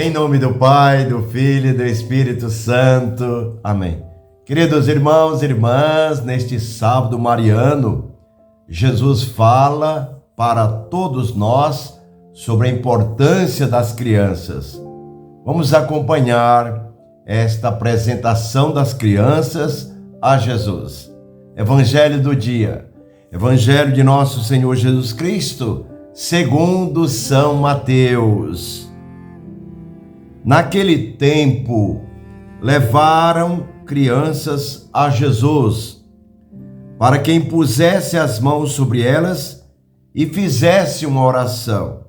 Em nome do Pai, do Filho e do Espírito Santo. Amém. Queridos irmãos e irmãs, neste sábado mariano, Jesus fala para todos nós sobre a importância das crianças. Vamos acompanhar esta apresentação das crianças a Jesus. Evangelho do dia. Evangelho de nosso Senhor Jesus Cristo, segundo São Mateus. Naquele tempo, levaram crianças a Jesus, para que impusesse as mãos sobre elas e fizesse uma oração.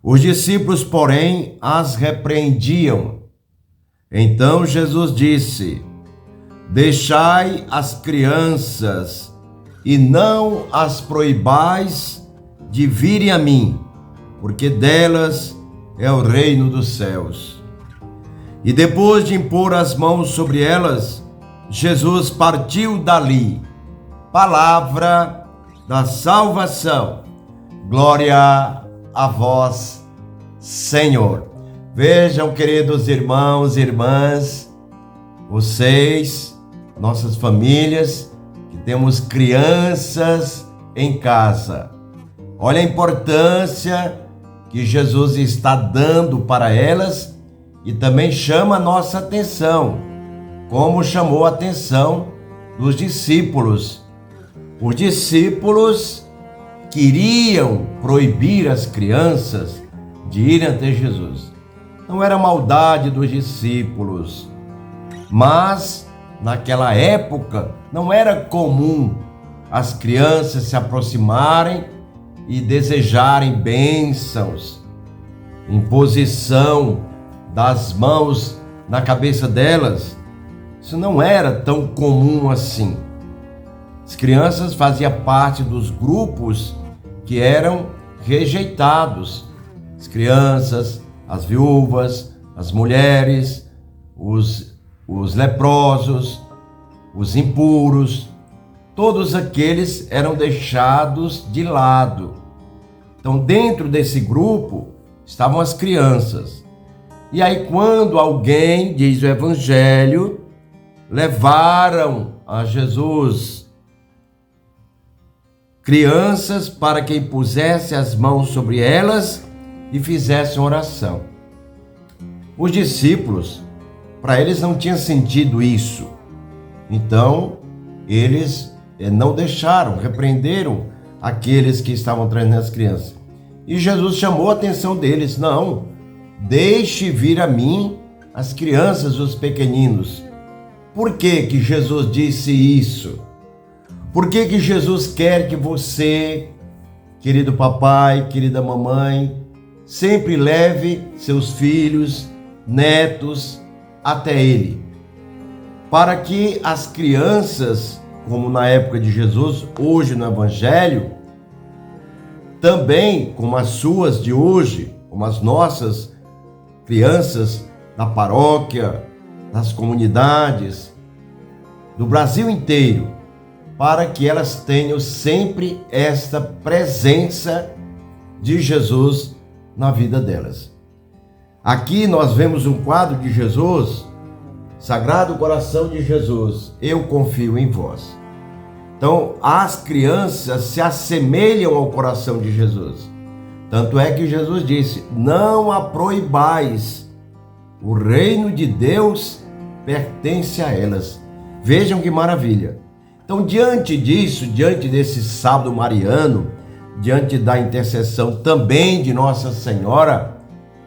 Os discípulos, porém, as repreendiam. Então Jesus disse: deixai as crianças e não as proibais de virem a mim, porque delas é o reino dos céus. E depois de impor as mãos sobre elas, Jesus partiu dali. Palavra da salvação. Glória a vós, Senhor. Vejam, queridos irmãos e irmãs, vocês, nossas famílias, que temos crianças em casa. Olha a importância que Jesus está dando para elas e também chama a nossa atenção, como chamou a atenção dos discípulos. Os discípulos queriam proibir as crianças de irem até Jesus. Não era maldade dos discípulos, mas naquela época não era comum as crianças se aproximarem e desejarem bênçãos, imposição das mãos na cabeça delas. Isso não era tão comum assim. As crianças faziam parte dos grupos que eram rejeitados. As crianças, as viúvas, as mulheres, os leprosos, os impuros, todos aqueles eram deixados de lado. Então, dentro desse grupo estavam as crianças. E aí, quando alguém, diz o Evangelho, levaram a Jesus crianças para que impusesse as mãos sobre elas e fizesse oração. Os discípulos, para eles não tinha sentido isso. Então, eles não deixaram, repreenderam aqueles que estavam trazendo as crianças. E Jesus chamou a atenção deles: não, deixe vir a mim as crianças, os pequeninos. Por que que Jesus disse isso? Por que que Jesus quer que você, querido papai, querida mamãe, sempre leve seus filhos, netos até Ele? Para que as crianças, como na época de Jesus, hoje no Evangelho, também como as suas de hoje, como as nossas crianças da paróquia, das comunidades, do Brasil inteiro, para que elas tenham sempre esta presença de Jesus na vida delas. Aqui nós vemos um quadro de Jesus, Sagrado Coração de Jesus, eu confio em vós. Então, as crianças se assemelham ao coração de Jesus. Tanto é que Jesus disse: não a proibais, o reino de Deus pertence a elas. Vejam que maravilha. Então, diante disso, diante desse sábado mariano, diante da intercessão também de Nossa Senhora,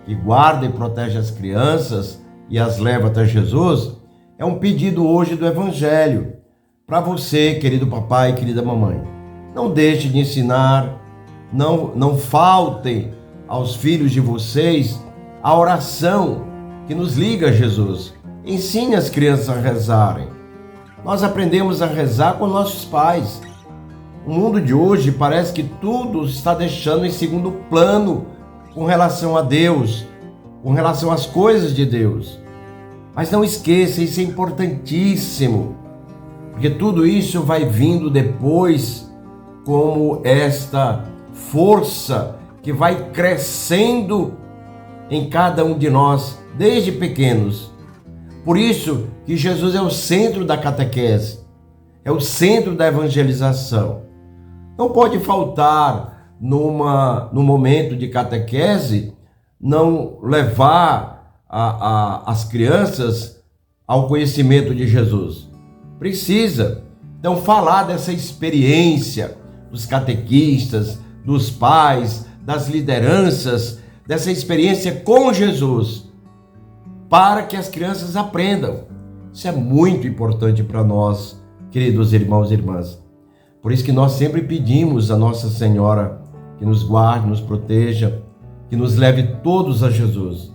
que guarda e protege as crianças e as leva até Jesus, é um pedido hoje do Evangelho. Para você, querido papai, querida mamãe, não deixe de ensinar, não faltem aos filhos de vocês a oração que nos liga a Jesus. Ensine as crianças a rezarem. Nós aprendemos a rezar com nossos pais. O mundo de hoje parece que tudo está deixando em segundo plano com relação a Deus, com relação às coisas de Deus. Mas não esqueça, isso é importantíssimo. Porque tudo isso vai vindo depois como esta força que vai crescendo em cada um de nós, desde pequenos. Por isso que Jesus é o centro da catequese, é o centro da evangelização. Não pode faltar no momento de catequese, não levar as crianças ao conhecimento de Jesus. Precisa. Então, falar dessa experiência dos catequistas, dos pais, das lideranças, dessa experiência com Jesus, para que as crianças aprendam. Isso é muito importante para nós, queridos irmãos e irmãs. Por isso que nós sempre pedimos a Nossa Senhora que nos guarde, nos proteja, que nos leve todos a Jesus.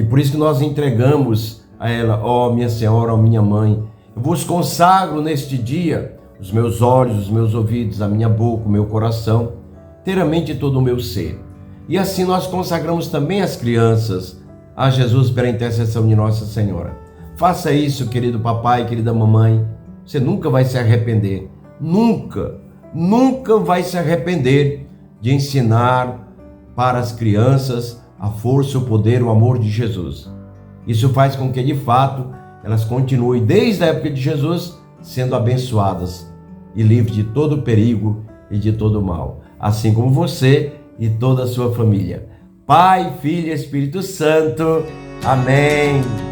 Por isso que nós entregamos a ela, ó minha Senhora, ó minha Mãe, eu vos consagro neste dia os meus olhos, os meus ouvidos, a minha boca, o meu coração, inteiramente todo o meu ser. E assim nós consagramos também as crianças a Jesus pela intercessão de Nossa Senhora. Faça isso, querido papai, querida mamãe. Você nunca vai se arrepender. Nunca vai se arrepender de ensinar para as crianças a força, o poder, o amor de Jesus. Isso faz com que, de fato, elas continuem, desde a época de Jesus, sendo abençoadas e livres de todo perigo e de todo mal. Assim como você e toda a sua família. Pai, Filho e Espírito Santo. Amém.